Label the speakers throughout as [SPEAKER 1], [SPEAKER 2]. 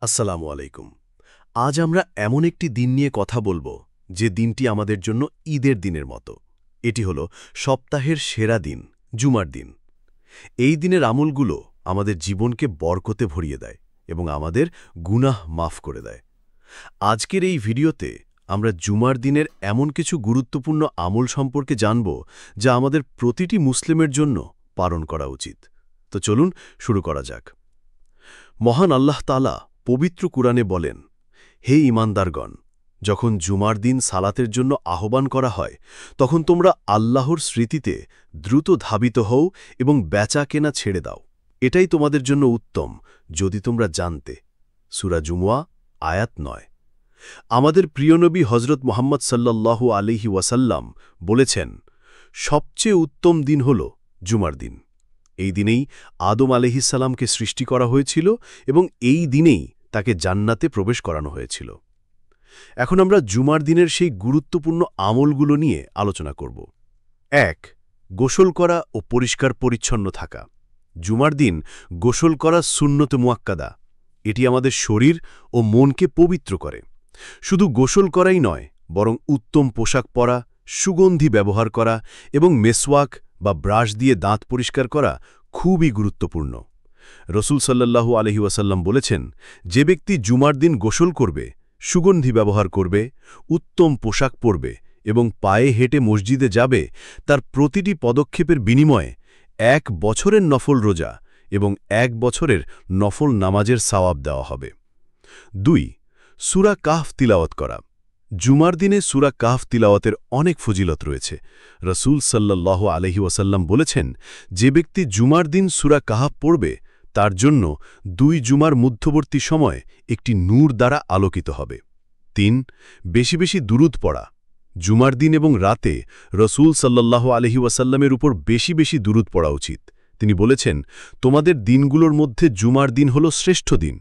[SPEAKER 1] আসসালামু আলাইকুম। আজ আমরা এমন একটি দিন নিয়ে কথা বলবো যে দিনটি আমাদের জন্য ঈদের দিনের মতো। এটি হল সপ্তাহের সেরা দিন, জুমার দিন। এই দিনের আমলগুলো আমাদের জীবনকে বরকতে ভরিয়ে দেয় এবং আমাদের গুনাহ মাফ করে দেয়। আজকের এই ভিডিওতে আমরা জুমার দিনের এমন কিছু গুরুত্বপূর্ণ আমল সম্পর্কে জানব যা আমাদের প্রতিটি মুসলিমের জন্য পালন করা উচিত। তো চলুন শুরু করা যাক। মহান আল্লাহ তাআলা পবিত্র কুরআনে বলেন, হে ঈমানদারগণ, যখন জুমার দিন সালাতের জন্য আহ্বান করা হয় তখন তোমরা আল্লাহর স্মৃতিতে দ্রুত ধাবিত হও এবং বেচা কেনা ছেড়ে দাও। এটাই তোমাদের জন্য উত্তম যদি তোমরা জানতে। সূরা জুমুয়া আয়াত ৯। আমাদের প্রিয় নবী হযরত মুহাম্মদ সাল্লাল্লাহু আলাইহি ওয়াসাল্লাম বলেছেন, সবচেয়ে উত্তম দিন হল জুমার দিন। এই দিনেই আদম আলাইহিস সালামকে সৃষ্টি করা হয়েছিল এবং এই দিনেই তাকে জান্নাতে প্রবেশ করানো হয়েছিল। এখন আমরা জুমার দিনের সেই গুরুত্বপূর্ণ আমলগুলো নিয়ে আলোচনা করব। ১. গোসল করা ও পরিষ্কার পরিচ্ছন্ন থাকা। জুমার দিন গোসল করা সুন্নত মুয়াক্কাদা। এটি আমাদের শরীর ও মনকে পবিত্র করে। শুধু গোসল করাই নয়, বরং উত্তম পোশাক পরা, সুগন্ধি ব্যবহার করা এবং মেসওয়াক বা ব্রাশ দিয়ে দাঁত পরিষ্কার করা খুবই গুরুত্বপূর্ণ। রসুল সাল্লাল্লাহু আলাইহি ওয়াসাল্লাম বলেছেন, যে ব্যক্তি জুমার দিন গোসল করবে, সুগন্ধি ব্যবহার করবে, উত্তম পোশাক পরবে এবং পায়ে হেঁটে মসজিদে যাবে, তার প্রতিটি পদক্ষেপের বিনিময়ে ১ বছরের নফল রোজা এবং ১ বছরের নফল নামাজের সওয়াব দেওয়া হবে। ২. সূরা কাহফ তিলাওয়াত করা। জুমার দিনে সূরা কাহফ তিলাওয়াতের অনেক ফজিলত রয়েছে। রসুল সাল্লাল্লাহু আলাইহি ওয়াসাল্লাম বলেছেন, যে ব্যক্তি জুমার দিন সূরা কাহফ পড়বে তার জন্য ২ জুমার মধ্যবর্তী সময় একটি নূর দ্বারা আলোকিত হবে। ৩. বেশি বেশি দুরূদ পড়া। জুমার দিন এবং রাতে রসুল সাল্লাল্লাহু আলাইহি ওয়াসাল্লামের উপর বেশি বেশি দুরূদ পড়া উচিত। তিনি বলেছেন, তোমাদের দিনগুলোর মধ্যে জুমার দিন হল শ্রেষ্ঠ দিন।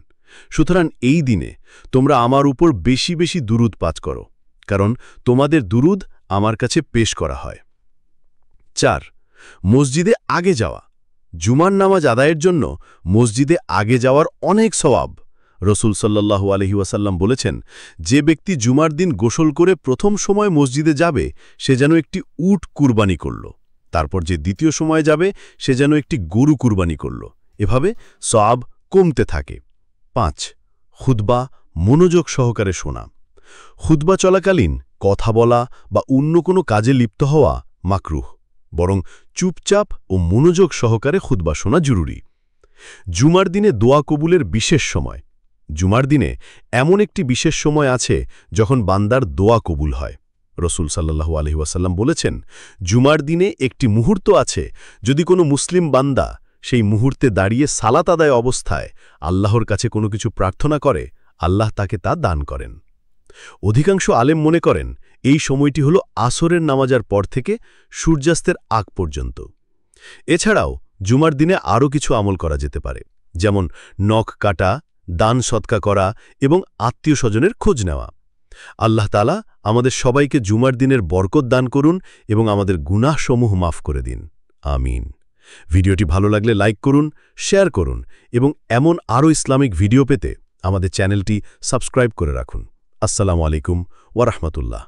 [SPEAKER 1] সুতরাং এই দিনে তোমরা আমার উপর বেশি বেশি দুরূদ পাঠ করো, কারণ তোমাদের দুরূদ আমার কাছে পেশ করা হয়। ৪. মসজিদে আগে যাওয়া। জুমার নামাজ আদায়ের জন্য মসজিদে আগে যাওয়ার অনেক সওয়াব। রসুল সাল্লাল্লাহু আলাইহি ওয়াসাল্লাম বলেছেন, যে ব্যক্তি জুমার দিন গোসল করে প্রথম সময় মসজিদে যাবে সে যেন একটি উট কুরবানি করল, তারপর যে দ্বিতীয় সময় যাবে সে যেন একটি গরু কুরবানি করল। এভাবে সওয়াব কমতে থাকে। ৫. খুতবা মনোযোগ সহকারে শোনা। খুতবা চলাকালীন কথা বলা বা অন্য কোনো কাজে লিপ্ত হওয়া মাকরুহ, বরং চুপচাপ ও মনোযোগ সহকারে খুতবা শোনা জরুরি। জুমার দিনে দোয়া কবুলের বিশেষ সময়। জুমার দিনে এমন একটি বিশেষ সময় আছে যখন বান্দার দোয়া কবুল হয়। রসুল সাল্লাল্লাহু আলাইহি ওয়াসাল্লাম বলেছেন, জুমার দিনে একটি মুহূর্ত আছে, যদি কোনো মুসলিম বান্দা সেই মুহূর্তে দাঁড়িয়ে সালাত আদায় অবস্থায় আল্লাহর কাছে কোনো কিছু প্রার্থনা করে, আল্লাহ তাকে তা দান করেন। অধিকাংশ আলেম মনে করেন এই সময়টি হল আসরের নামাজের পর থেকে সূর্যাস্তের আগ পর্যন্ত। এছাড়াও জুমার দিনে আরও কিছু আমল করা যেতে পারে, যেমন নখ কাটা, দান সৎকা করা এবং আত্মীয় স্বজনের খোঁজ নেওয়া। আল্লাহ তাআলা আমাদের সবাইকে জুমার দিনের বরকত দান করুন এবং আমাদের গুনাহসমূহ মাফ করে দিন। আমিন। ভিডিওটি ভালো লাগলে লাইক করুন, শেয়ার করুন এবং এমন আরও ইসলামিক ভিডিও পেতে আমাদের চ্যানেলটি সাবস্ক্রাইব করে রাখুন। আসসালামু আলাইকুম ওয়া রাহমাতুল্লাহ।